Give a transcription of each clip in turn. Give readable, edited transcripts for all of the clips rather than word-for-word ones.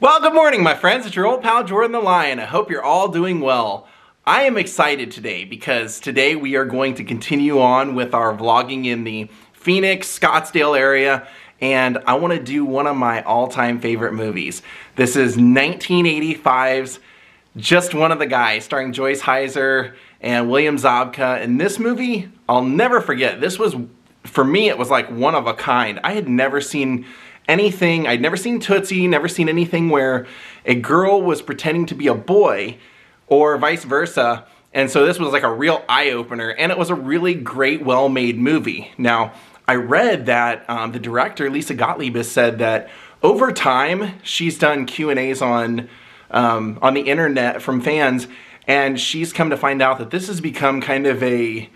Well, good morning, my friends. It's your old pal Jordan the Lion. I hope you're all doing well. I am excited today because today we are going to continue on with our vlogging in the Phoenix, Scottsdale area, and I want to do one of my all-time favorite movies. This is 1985's Just One of the Guys, starring Joyce Heiser and William Zabka. And this movie, I'll never forget. This was, for me, it was like one of a kind. I had never seen anything, I'd never seen Tootsie, never seen anything where a girl was pretending to be a boy or vice versa. And so this was like a real eye-opener, and it was a really great, well-made movie. Now, I read that the director, Lisa Gottlieb, has said that over time, she's done Q&As on the internet from fans, and she's come to find out that this has become kind of a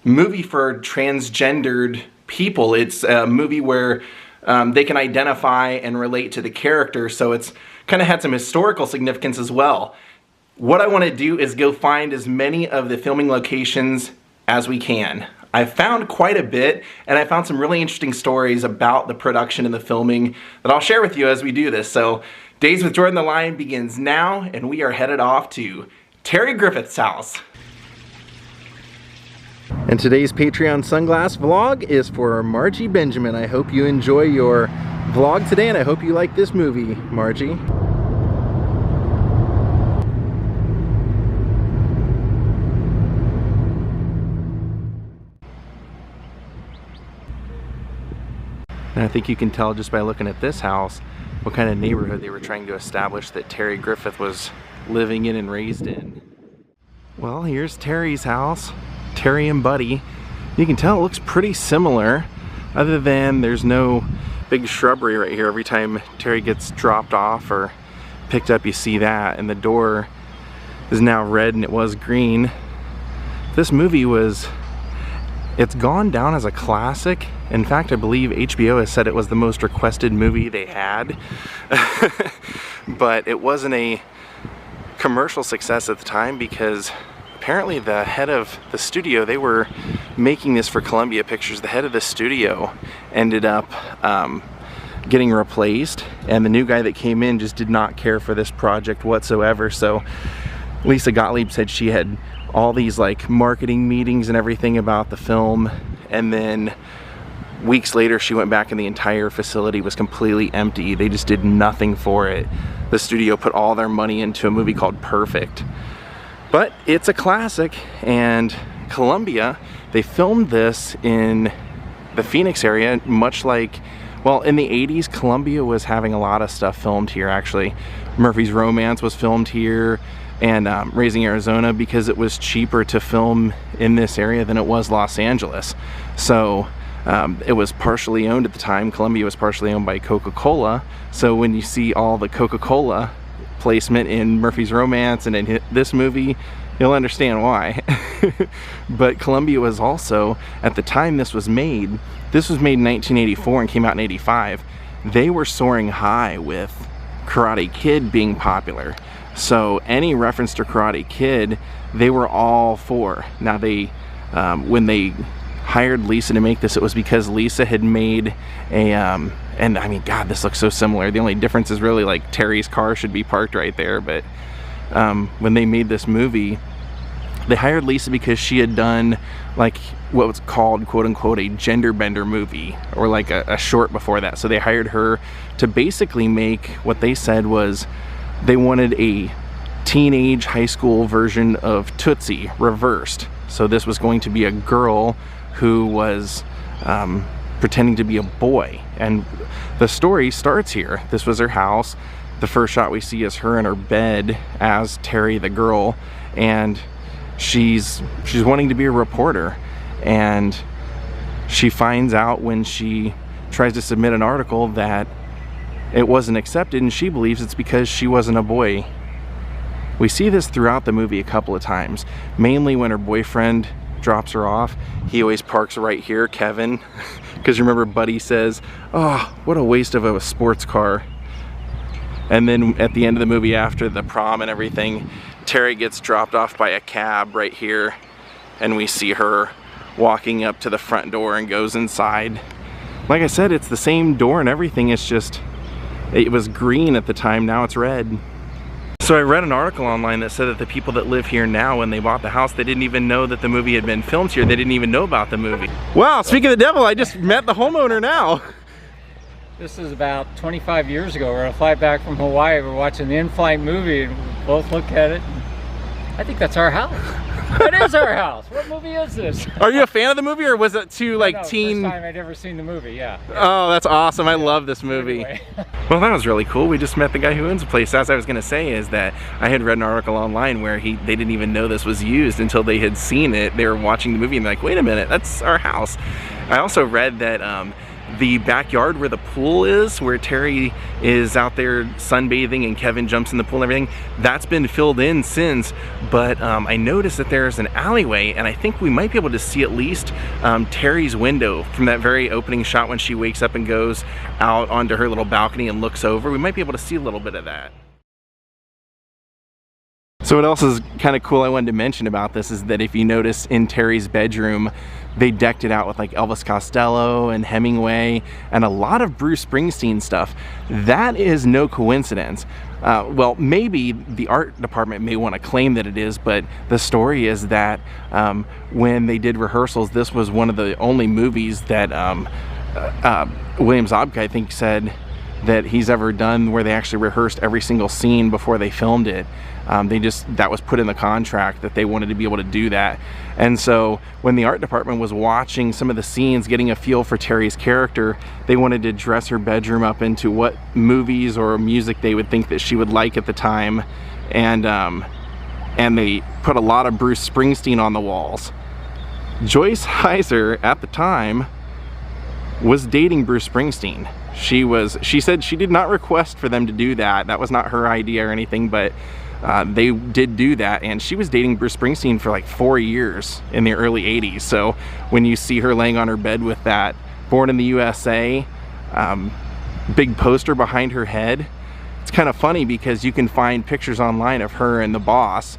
movie for transgendered people. It's a movie where they can identify and relate to the character, so it's kind of had some historical significance as well. What I want to do is go find as many of the filming locations as we can. I've found quite a bit, and I found some really interesting stories about the production and the filming that I'll share with you as we do this. So Daze with Jordan the Lion begins now, and we are headed off to Terry Griffith's house. And today's Patreon sunglass vlog is for Margie Benjamin. I hope you enjoy your vlog today, and I hope you like this movie, Margie. And I think you can tell just by looking at this house what kind of neighborhood they were trying to establish that Terry Griffith was living in and raised in. Well, here's Terry's house. Terry and Buddy. You can tell it looks pretty similar, other than there's no big shrubbery right here. Every time Terry gets dropped off or picked up, you see that, and the door is now red and it was green. This movie it's gone down as a classic. In fact, I believe HBO has said it was the most requested movie they had. But it wasn't a commercial success at the time because apparently the head of the studio, they were making this for Columbia Pictures, the head of the studio ended up getting replaced, and the new guy that came in just did not care for this project whatsoever. So Lisa Gottlieb said she had all these like marketing meetings and everything about the film, and then weeks later she went back and the entire facility was completely empty. They just did nothing for it. The studio put all their money into a movie called Perfect. But it's a classic, and Columbia, they filmed this in the Phoenix area, much like, well, in the 80s, Columbia was having a lot of stuff filmed here, actually. Murphy's Romance was filmed here, and Raising Arizona, because it was cheaper to film in this area than it was Los Angeles. So it was partially owned at the time. Columbia was partially owned by Coca-Cola, so when you see all the Coca-Cola placement in Murphy's Romance and in this movie, you'll understand why. But Columbia was also, at the time this was made in 1984 and came out in 85, they were soaring high with Karate Kid being popular. So any reference to Karate Kid, they were all for. Now they, when they hired Lisa to make this, it was because Lisa had made a, and I mean, God, this looks so similar. The only difference is really like Terry's car should be parked right there, but when they made this movie, they hired Lisa because she had done like what was called, quote unquote, a gender bender movie, or like a short before that. So they hired her to basically make what they said was they wanted a teenage high school version of Tootsie reversed. So this was going to be a girl who was pretending to be a boy, and the story starts here. This was her house. The first shot we see is her in her bed as Terry the girl, and she's wanting to be a reporter, and she finds out when she tries to submit an article that it wasn't accepted, and she believes it's because she wasn't a boy. We see this throughout the movie a couple of times, mainly when her boyfriend drops her off. He always parks right here, Kevin, because remember Buddy says, "Oh, what a waste of a sports car." And then at the end of the movie, after the prom and everything, Terry gets dropped off by a cab right here, and we see her walking up to the front door and goes inside. Like I said, it's the same door and everything, it's just It was green at the time, now it's red. So I read an article online that said that the people that live here now, when they bought the house, they didn't even know that the movie had been filmed here. They didn't even know about the movie. Wow, speaking of the devil, I just met the homeowner now. This is about 25 years ago. We're on a flight back from Hawaii. We're watching the in-flight movie and we both look at it. I think that's our house. It is our house. What movie is this? Are you a fan of the movie, or was it too like No, teen? First time I'd ever seen the movie, yeah. Oh, that's awesome. I love this movie. Anyway. Well, that was really cool. We just met the guy who owns the place. As I was going to say is that I had read an article online where they didn't even know this was used until they had seen it. They were watching the movie and they're like, wait a minute, that's our house. I also read that the backyard where the pool is, where Terry is out there sunbathing and Kevin jumps in the pool and everything, that's been filled in since, but I noticed that there's an alleyway, and I think we might be able to see at least Terry's window from that very opening shot when she wakes up and goes out onto her little balcony and looks over. We might be able to see a little bit of that. So what else is kind of cool I wanted to mention about this is that if you notice in Terry's bedroom, they decked it out with like Elvis Costello and Hemingway and a lot of Bruce Springsteen stuff. That is no coincidence. Well, maybe the art department may want to claim that it is, but the story is that when they did rehearsals, this was one of the only movies that William Zabka, I think, said that he's ever done where they actually rehearsed every single scene before they filmed it. That was put in the contract that they wanted to be able to do that. And so when the art department was watching some of the scenes, getting a feel for Terry's character, they wanted to dress her bedroom up into what movies or music they would think that she would like at the time. And they put a lot of Bruce Springsteen on the walls. Joyce Heiser at the time was dating Bruce Springsteen. She said she did not request for them to do that. That was not her idea or anything, but they did do that, and she was dating Bruce Springsteen for like 4 years in the early 80s. So when you see her laying on her bed with that Born in the USA big poster behind her head, it's kind of funny because you can find pictures online of her and the boss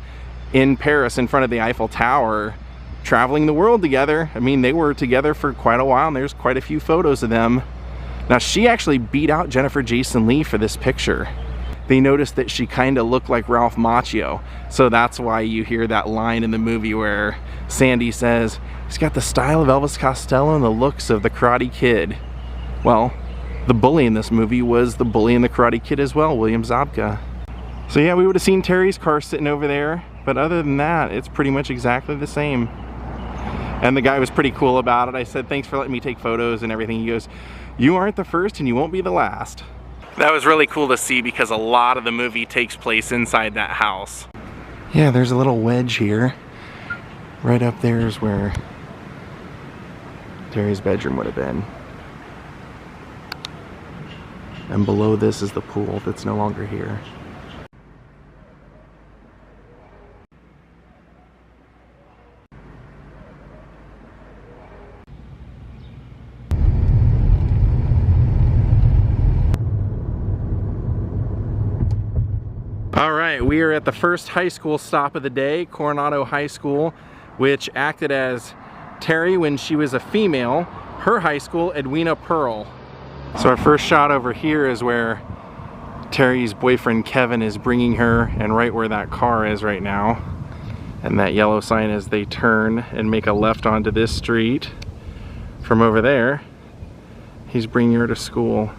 in Paris in front of the Eiffel Tower traveling the world together. I mean, they were together for quite a while, and there's quite a few photos of them. Now, she actually beat out Jennifer Jason Leigh for this picture. They noticed that she kind of looked like Ralph Macchio, so that's why you hear that line in the movie where Sandy says, he's got the style of Elvis Costello and the looks of the Karate Kid. Well, the bully in this movie was the bully in the Karate Kid as well, William Zabka. So yeah, we would have seen Terry's car sitting over there, but other than that, it's pretty much exactly the same. And the guy was pretty cool about it. I said, thanks for letting me take photos and everything. He goes, you aren't the first and you won't be the last. That was really cool to see because a lot of the movie takes place inside that house. Yeah, there's a little wedge here. Right up there is where Terry's bedroom would have been. And below this is the pool that's no longer here. Alright, we are at the first high school stop of the day, Coronado High School, which acted as Terry when she was a female, her high school, Edwina Pearl. So our first shot over here is where Terry's boyfriend Kevin is bringing her, and right where that car is right now. And that yellow sign as they turn and make a left onto this street. From over there, he's bringing her to school.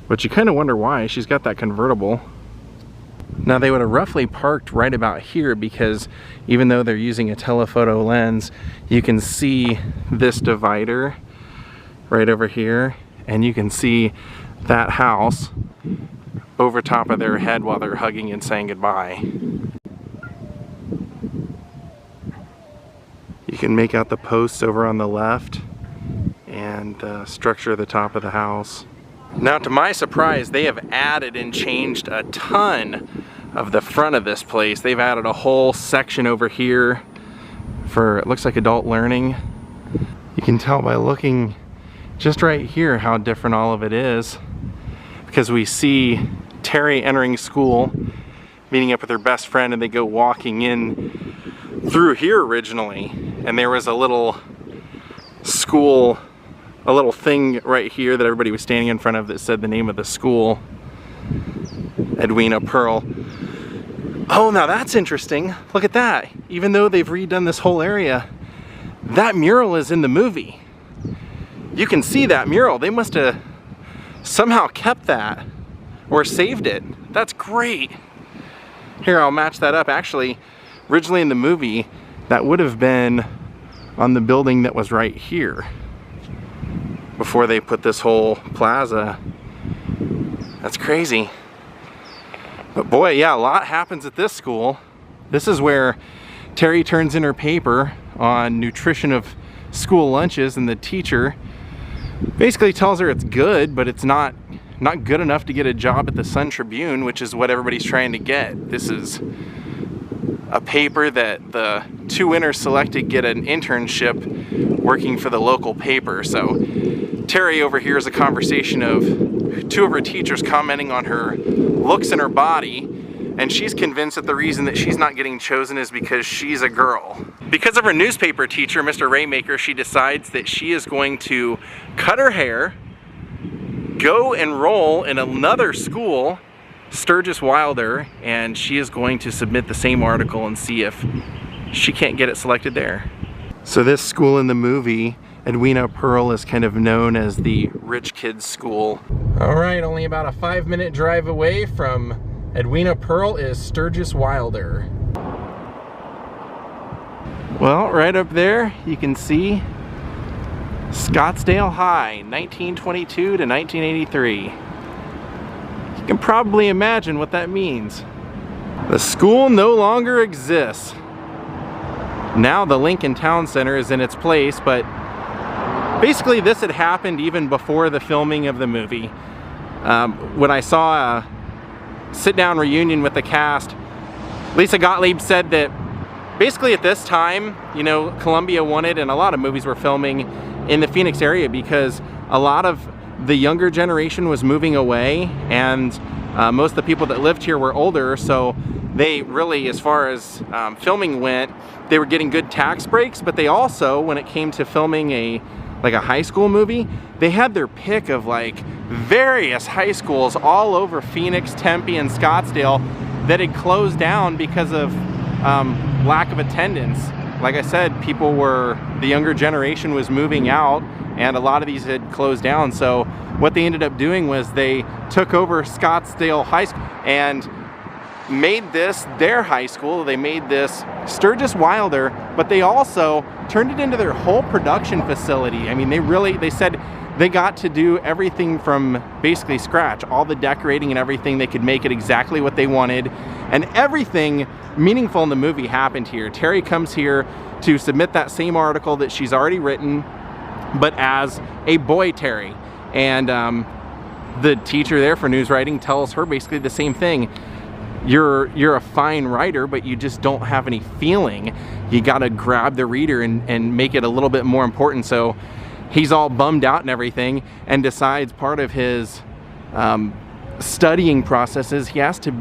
But you kind of wonder why. She's got that convertible. Now they would have roughly parked right about here because even though they're using a telephoto lens, you can see this divider right over here, and you can see that house over top of their head while they're hugging and saying goodbye. You can make out the posts over on the left and the structure of the top of the house. Now, to my surprise, they have added and changed a ton of the front of this place. They've added a whole section over here for, it looks like adult learning. You can tell by looking just right here how different all of it is, because we see Terry entering school, meeting up with her best friend, and they go walking in through here originally, and there was a little school a little thing right here that everybody was standing in front of that said the name of the school, Edwina Pearl. Oh, now that's interesting. Look at that. Even though they've redone this whole area, that mural is in the movie. You can see that mural. They must have somehow kept that or saved it. That's great. Here, I'll match that up. Actually, originally in the movie, that would have been on the building that was right here before they put this whole plaza. That's crazy. But boy, yeah, a lot happens at this school. This is where Terry turns in her paper on nutrition of school lunches, and the teacher basically tells her it's good, but it's not good enough to get a job at the Sun Tribune, which is what everybody's trying to get. This is a paper that the 2 winners selected get an internship working for the local paper. So Terry overhears a conversation of 2 of her teachers commenting on her looks and her body, and she's convinced that the reason that she's not getting chosen is because she's a girl. Because of her newspaper teacher, Mr. Raymaker, she decides that she is going to cut her hair, go enroll in another school, Sturgis Wilder, and she is going to submit the same article and see if she can't get it selected there. So this school in the movie, Edwina Pearl, is kind of known as the rich kids school. All right, only about a 5-minute drive away from Edwina Pearl is Sturgis Wilder. Well, right up there you can see Scottsdale High, 1922 to 1983. You can probably imagine what that means. The school no longer exists. Now the Lincoln Town Center is in its place, but basically this had happened even before the filming of the movie. When I saw a sit-down reunion with the cast, Lisa Gottlieb said that basically at this time, you know, Columbia wanted, and a lot of movies were filming in the Phoenix area because a lot of the younger generation was moving away, and most of the people that lived here were older, so they really, as far as filming went, they were getting good tax breaks, but they also, when it came to filming a high school movie, they had their pick of like various high schools all over Phoenix, Tempe, and Scottsdale that had closed down because of lack of attendance. Like I said, the younger generation was moving out, and a lot of these had closed down. So what they ended up doing was they took over Scottsdale High School and made this their high school. They made this Sturgis Wilder, but they also turned it into their whole production facility. I mean, they said they got to do everything from basically scratch, all the decorating and everything. They could make it exactly what they wanted, and everything meaningful in the movie happened here. Terry comes here to submit that same article that she's already written, but as a boy Terry. And the teacher there for news writing tells her basically the same thing. You're a fine writer, but you just don't have any feeling. You gotta grab the reader and make it a little bit more important. So he's all bummed out and everything, and decides part of his studying process is he has to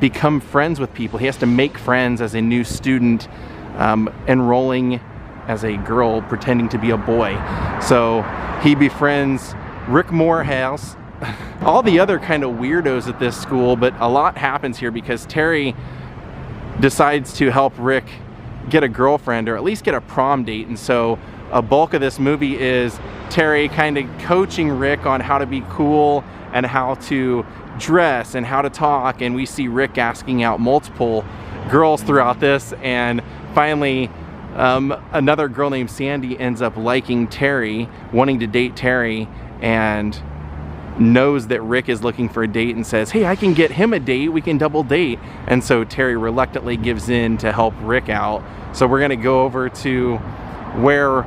become friends with people. He has to make friends as a new student, enrolling as a girl pretending to be a boy. So he befriends Rick Morehouse, all the other kind of weirdos at this school, but a lot happens here because Terry decides to help Rick get a girlfriend, or at least get a prom date. And so a bulk of this movie is Terry kind of coaching Rick on how to be cool and how to dress and how to talk, and we see Rick asking out multiple girls throughout this, and finally another girl named Sandy ends up liking Terry, wanting to date Terry, and knows that Rick is looking for a date and says, hey, I can get him a date, we can double date. And so Terry reluctantly gives in to help Rick out. So we're gonna go over to where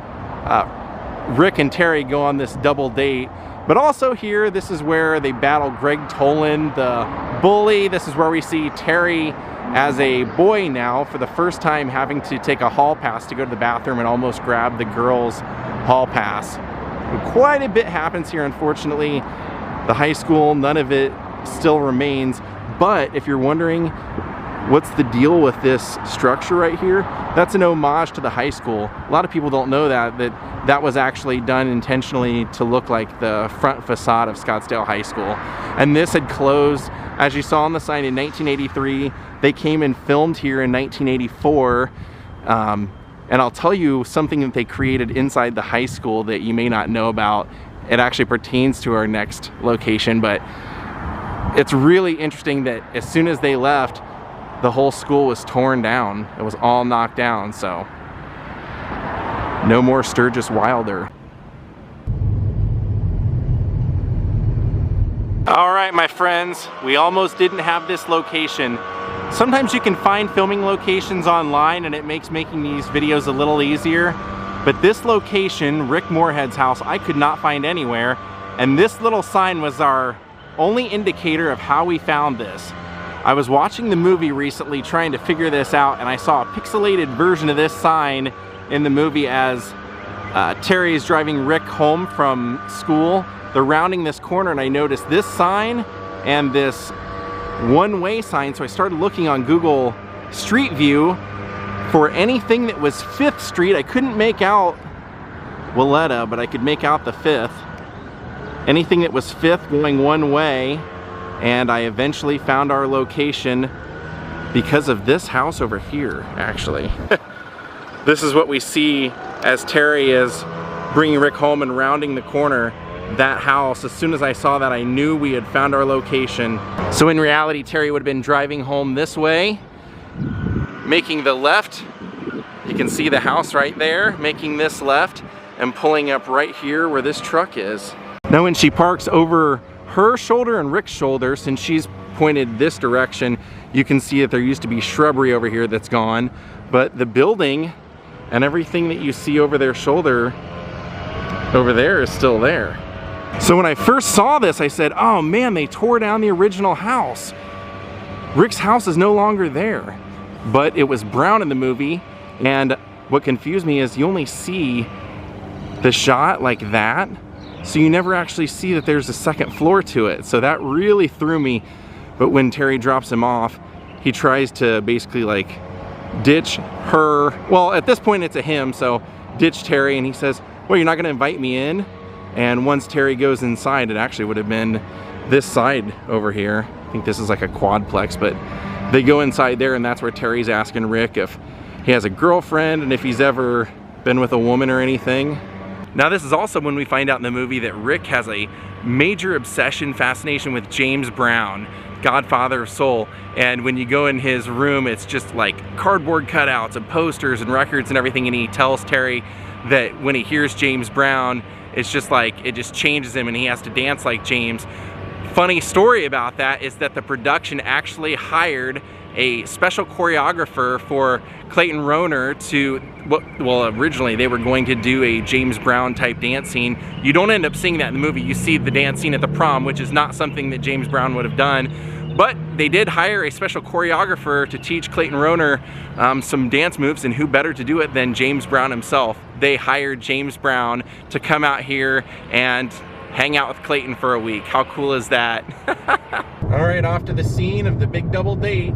Rick and Terry go on this double date. But also here, this is where they battle Greg Tolan, the bully. This is where we see Terry as a boy now, for the first time, having to take a hall pass to go to the bathroom and almost grab the girls' hall pass. And quite a bit happens here, unfortunately. The high school, none of it still remains. But if you're wondering, what's the deal with this structure right here? That's an homage to the high school. A lot of people don't know that was actually done intentionally to look like the front facade of Scottsdale High School. And this had closed, as you saw on the sign, in 1983. They came and filmed here in 1984. And I'll tell you something that they created inside the high school that you may not know about. It actually pertains to our next location, but it's really interesting that as soon as they left, the whole school was torn down. It was all knocked down, so no more Sturgis Wilder. All right, my friends, we almost didn't have this location. Sometimes you can find filming locations online and it makes making these videos a little easier, but this location, Rick Moorhead's house, I could not find anywhere, and this little sign was our only indicator of how we found this. I was watching the movie recently trying to figure this out, and I saw a pixelated version of this sign in the movie as Terry is driving Rick home from school. They're rounding this corner and I noticed this sign and this one-way sign, so I started looking on Google Street View for anything that was 5th Street. I couldn't make out Willetta, but I could make out the 5th. Anything that was 5th going one way, and I eventually found our location because of this house over here, actually. This is what we see as Terry is bringing Rick home and rounding the corner. That house, as soon as I saw that, I knew we had found our location. So in reality, Terry would have been driving home this way, making the left. You can see the house right there, making this left, and pulling up right here where this truck is. Now when she parks over her shoulder and Rick's shoulder, since she's pointed this direction, you can see that there used to be shrubbery over here that's gone, but the building and everything that you see over their shoulder over there is still there. So when I first saw this, I said, oh man, they tore down the original house. Rick's house is no longer there, but it was brown in the movie, and what confused me is you only see the shot like that, so you never actually see that there's a second floor to it. So that really threw me. But when Terry drops him off, he tries to basically like ditch her. Well, at this point it's a him, so ditch Terry, and he says, well, you're not gonna invite me in? And once Terry goes inside, it actually would have been this side over here. I think this is like a quadplex, but they go inside there, and that's where Terry's asking Rick if he has a girlfriend and if he's ever been with a woman or anything. Now this is also when we find out in the movie that Rick has a major obsession, fascination with James Brown, Godfather of Soul. And when you go in his room, it's just like cardboard cutouts and posters and records and everything, and he tells Terry that when he hears James Brown, it's just like, it just changes him and he has to dance like James. Funny story about that is that the production actually hired a special choreographer for Clayton Rohner to, well, originally they were going to do a James Brown type dance scene. You don't end up seeing that in the movie. You see the dance scene at the prom, which is not something that James Brown would have done. But they did hire a special choreographer to teach Clayton Rohner some dance moves, and who better to do it than James Brown himself. They hired James Brown to come out here and hang out with Clayton for a week. How cool is that? All right, off to the scene of the big double date.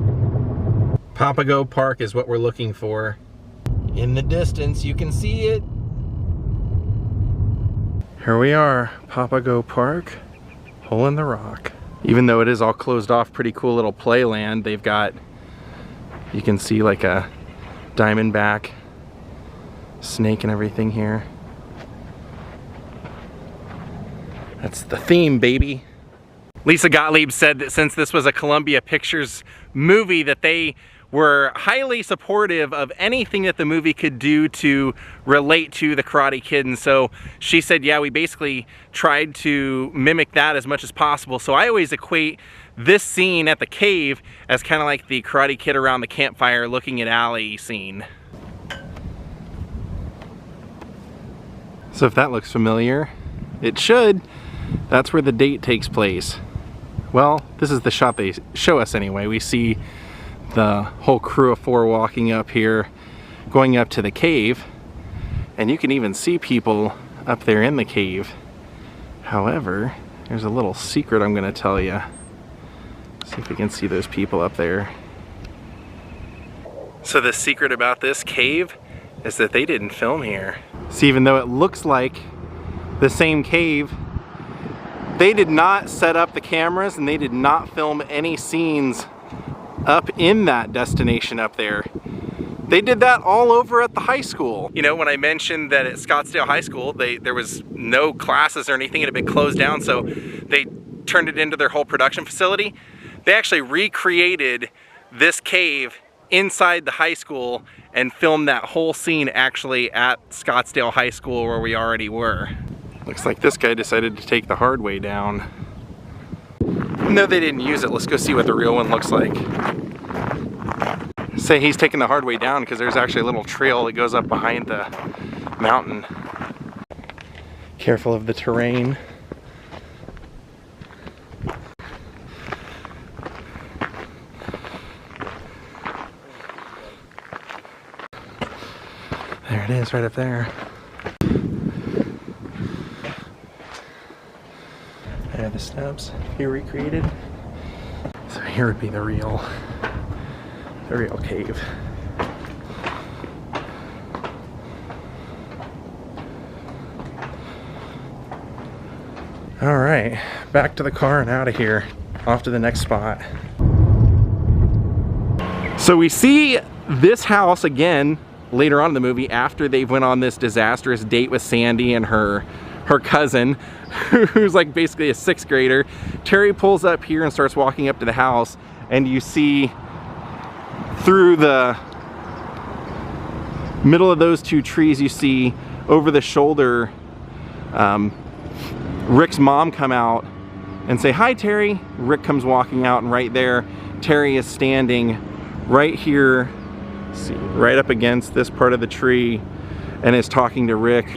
Papago Park is what we're looking for. In the distance, you can see it. Here we are, Papago Park, hole in the rock. Even though it is all closed off, pretty cool little playland. They've got, you can see like a diamondback snake and everything here. That's the theme, baby. Lisa Gottlieb said that since this was a Columbia Pictures movie, that they were highly supportive of anything that the movie could do to relate to the Karate Kid. And so she said, yeah, we basically tried to mimic that as much as possible. So I always equate this scene at the cave as kind of like the Karate Kid around the campfire looking at Allie scene. So if that looks familiar, it should. That's where the date takes place. Well, this is the shot they show us anyway. We see the whole crew of 4 walking up here, going up to the cave, and you can even see people up there in the cave. However, there's a little secret I'm going to tell you. See if we can see those people up there. So the secret about this cave is that they didn't film here. So even though it looks like the same cave, they did not set up the cameras and they did not film any scenes up in that destination up there. They did that all over at the high school. You know, when I mentioned that at Scottsdale High School, there was no classes or anything, it had been closed down, so they turned it into their whole production facility. They actually recreated this cave inside the high school and filmed that whole scene actually at Scottsdale High School where we already were. Looks like this guy decided to take the hard way down. No, they didn't use it. Let's go see what the real one looks like. Say he's taking the hard way down because there's actually a little trail that goes up behind the mountain. Careful of the terrain. There it is, right up there. There are the steps he recreated. So here would be the real cave. All right, back to the car and out of here. Off to the next spot. So we see this house again later on in the movie after they've went on this disastrous date with Sandy and her cousin, who's like basically a 6th grader. Terry pulls up here and starts walking up to the house, and you see through the middle of those two trees, you see over the shoulder Rick's mom come out and say, "Hi, Terry." Rick comes walking out, and right there Terry is standing right here, see, right up against this part of the tree, and is talking to Rick.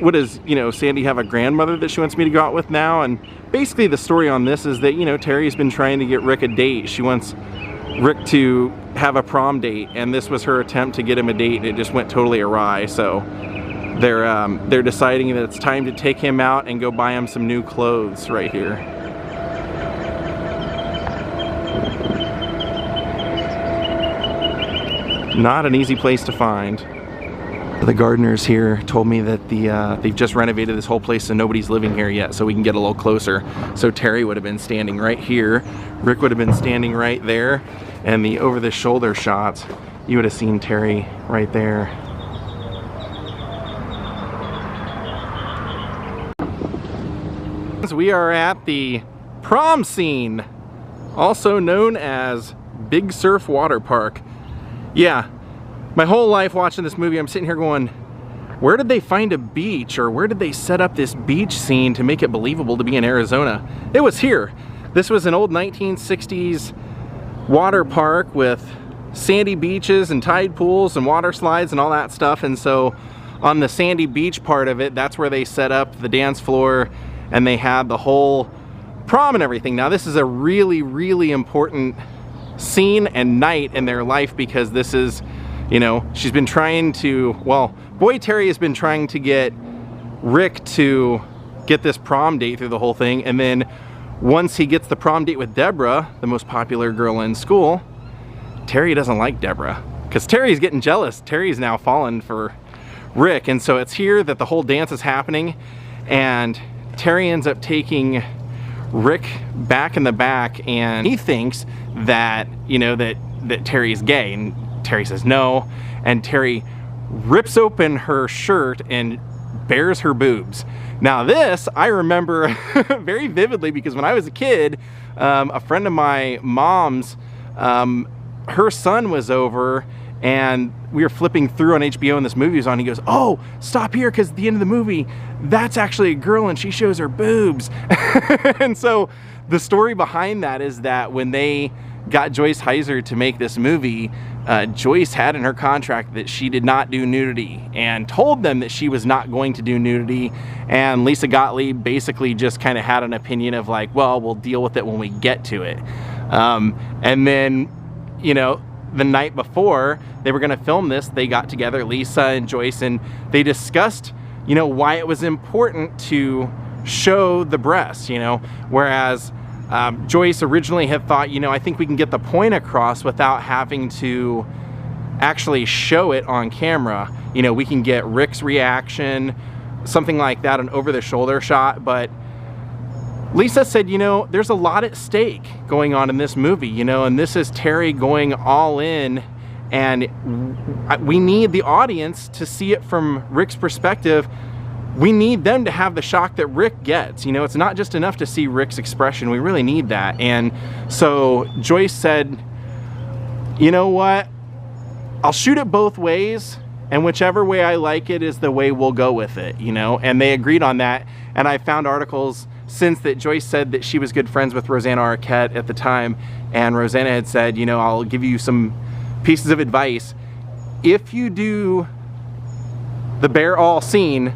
What does, you know, Sandy have a grandmother that she wants me to go out with now? And basically the story on this is that, you know, Terry's been trying to get Rick a date. She wants Rick to have a prom date, and this was her attempt to get him a date, and it just went totally awry. So they're deciding that it's time to take him out and go buy him some new clothes right here. Not an easy place to find. The gardeners here told me that they've just renovated this whole place, so nobody's living here yet, so we can get a little closer. So Terry would have been standing right here, Rick would have been standing right there, and the over the shoulder shots, you would have seen Terry right there. We are at the prom scene, also known as Big Surf Water Park. Yeah, my whole life watching this movie, I'm sitting here going, where did they find a beach, or where did they set up this beach scene to make it believable to be in Arizona? It was here. This was an old 1960s water park with sandy beaches and tide pools and water slides and all that stuff, and so on the sandy beach part of it, that's where they set up the dance floor, and they had the whole prom and everything. Now this is a really, really important scene and night in their life, because this is, you know, she's been trying to, well, boy Terry has been trying to get Rick to get this prom date through the whole thing, and then once he gets the prom date with Deborah, the most popular girl in school, Terry doesn't like Deborah, because Terry's getting jealous. Terry's now fallen for Rick, and so it's here that the whole dance is happening, and Terry ends up taking Rick back in the back, and he thinks that, you know, that Terry's gay, and Terry says no, and Terry rips open her shirt and bares her boobs. Now this I remember very vividly, because when I was a kid, a friend of my mom's, her son was over, and we were flipping through on HBO and this movie was on. He goes, "Oh, stop here, because at the end of the movie, that's actually a girl and she shows her boobs." And so the story behind that is that when they got Joyce Heiser to make this movie, Joyce had in her contract that she did not do nudity, and told them that she was not going to do nudity, and Lisa Gottlieb basically just kind of had an opinion of like, well, we'll deal with it when we get to it. And then, you know, the night before they were going to film this, they got together, Lisa and Joyce, and they discussed, you know, why it was important to show the breasts, you know, whereas Joyce originally had thought, you know, I think we can get the point across without having to actually show it on camera. You know, we can get Rick's reaction, something like that, an over-the-shoulder shot, but Lisa said, you know, there's a lot at stake going on in this movie, you know, and this is Terry going all in, and we need the audience to see it from Rick's perspective. We need them to have the shock that Rick gets. You know, it's not just enough to see Rick's expression. We really need that. And so Joyce said, you know what? I'll shoot it both ways, and whichever way I like it is the way we'll go with it, you know? And they agreed on that. And I found articles since that Joyce said that she was good friends with Rosanna Arquette at the time, and Rosanna had said, you know, I'll give you some pieces of advice. If you do the bare all scene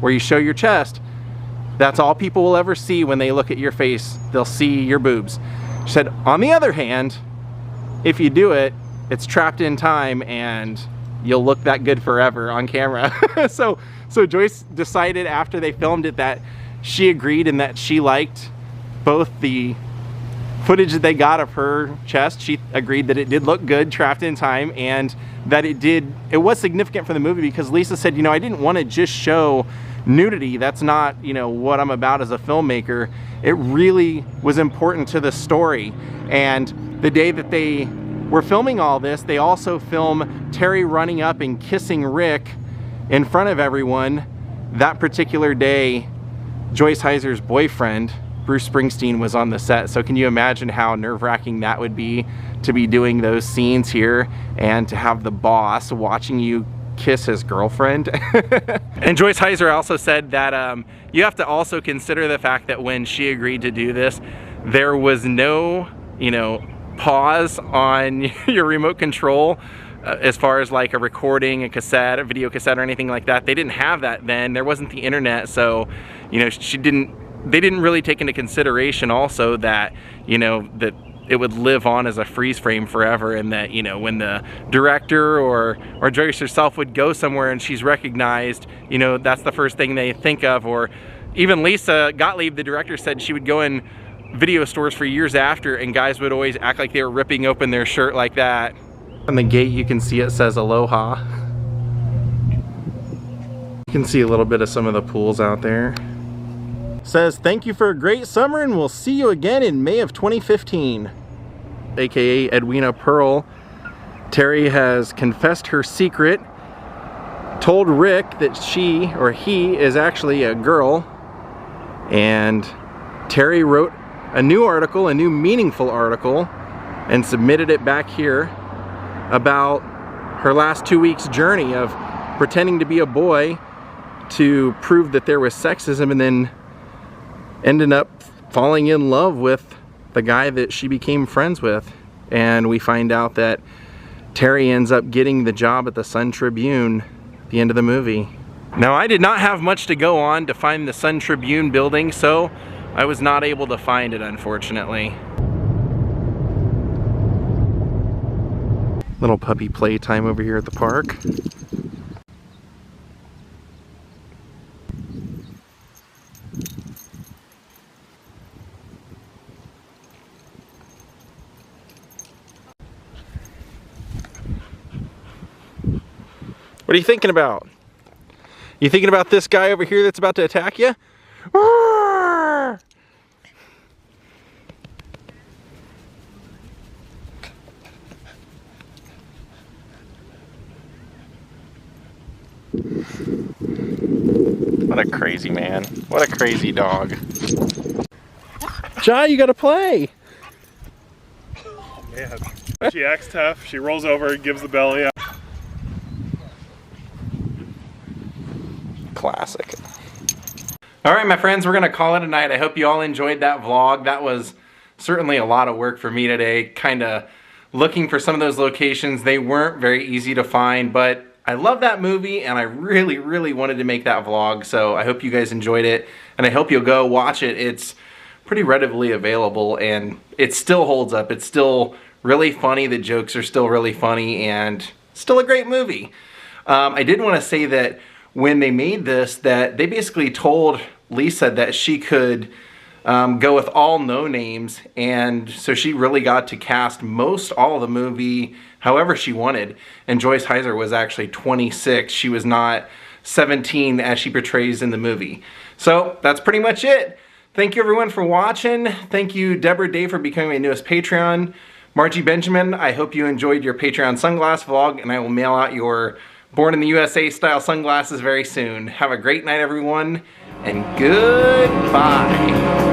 where you show your chest, that's all people will ever see when they look at your face. They'll see your boobs. She said, on the other hand, if you do it, it's trapped in time and you'll look that good forever on camera. So Joyce decided after they filmed it that she agreed and that she liked both the footage that they got of her chest. She agreed that it did look good trapped in time, and that it was significant for the movie because Lisa said, you know, I didn't want to just show nudity. That's not, you know, what I'm about as a filmmaker. It really was important to the story. And the day that they were filming all this, they also film Terry running up and kissing Rick in front of everyone. That particular day, Joyce Heiser's boyfriend, Bruce Springsteen, was on the set. So can you imagine how nerve-wracking that would be to be doing those scenes here and to have the boss watching you kiss his girlfriend? And Joyce Heiser also said that you have to also consider the fact that when she agreed to do this, there was no, you know, pause on your remote control as far as like a recording, a cassette, a video cassette or anything like that. They didn't have that then. There wasn't the internet, so, you know, they didn't really take into consideration also that, you know, that it would live on as a freeze frame forever, and that, you know, when the director or Joyce herself would go somewhere and she's recognized, you know, that's the first thing they think of. Or even Lisa Gottlieb, the director, said she would go in video stores for years after and guys would always act like they were ripping open their shirt like that. On the gate you can see it says Aloha. You can see a little bit of some of the pools out there. It says, thank you for a great summer and we'll see you again in May of 2015. AKA Edwina Pearl. Terry has confessed her secret, told Rick that she or he is actually a girl, and Terry wrote a new article, a new meaningful article, and submitted it back here about her last 2 weeks journey of pretending to be a boy to prove that there was sexism, and then ended up falling in love with the guy that she became friends with. And we find out that Terry ends up getting the job at the Sun Tribune at the end of the movie. Now, I did not have much to go on to find the Sun Tribune building, so I was not able to find it, unfortunately. Little puppy playtime over here at the park. What are you thinking about? You thinking about this guy over here that's about to attack you? Roar! What a crazy man. What a crazy dog. Jai, you gotta play. Yeah. She acts tough, she rolls over, gives the belly up. Classic. Alright, my friends, we're gonna call it a night. I hope you all enjoyed that vlog. That was certainly a lot of work for me today, kinda looking for some of those locations. They weren't very easy to find, but I love that movie and I really, really wanted to make that vlog, so I hope you guys enjoyed it, and I hope you'll go watch it. It's pretty readily available and it still holds up. It's still really funny. The jokes are still really funny and still a great movie. I did want to say that when they made this, that they basically told Lisa that she could go with all no names, and so she really got to cast most all of the movie however she wanted. And Joyce Heiser was actually 26. She was not 17 as she portrays in the movie. So that's pretty much it. Thank you everyone for watching. Thank you Deborah Day for becoming my newest Patreon. Margie Benjamin, I hope you enjoyed your Patreon sunglass vlog, and I will mail out your Born in the USA style sunglasses very soon. Have a great night everyone, and goodbye.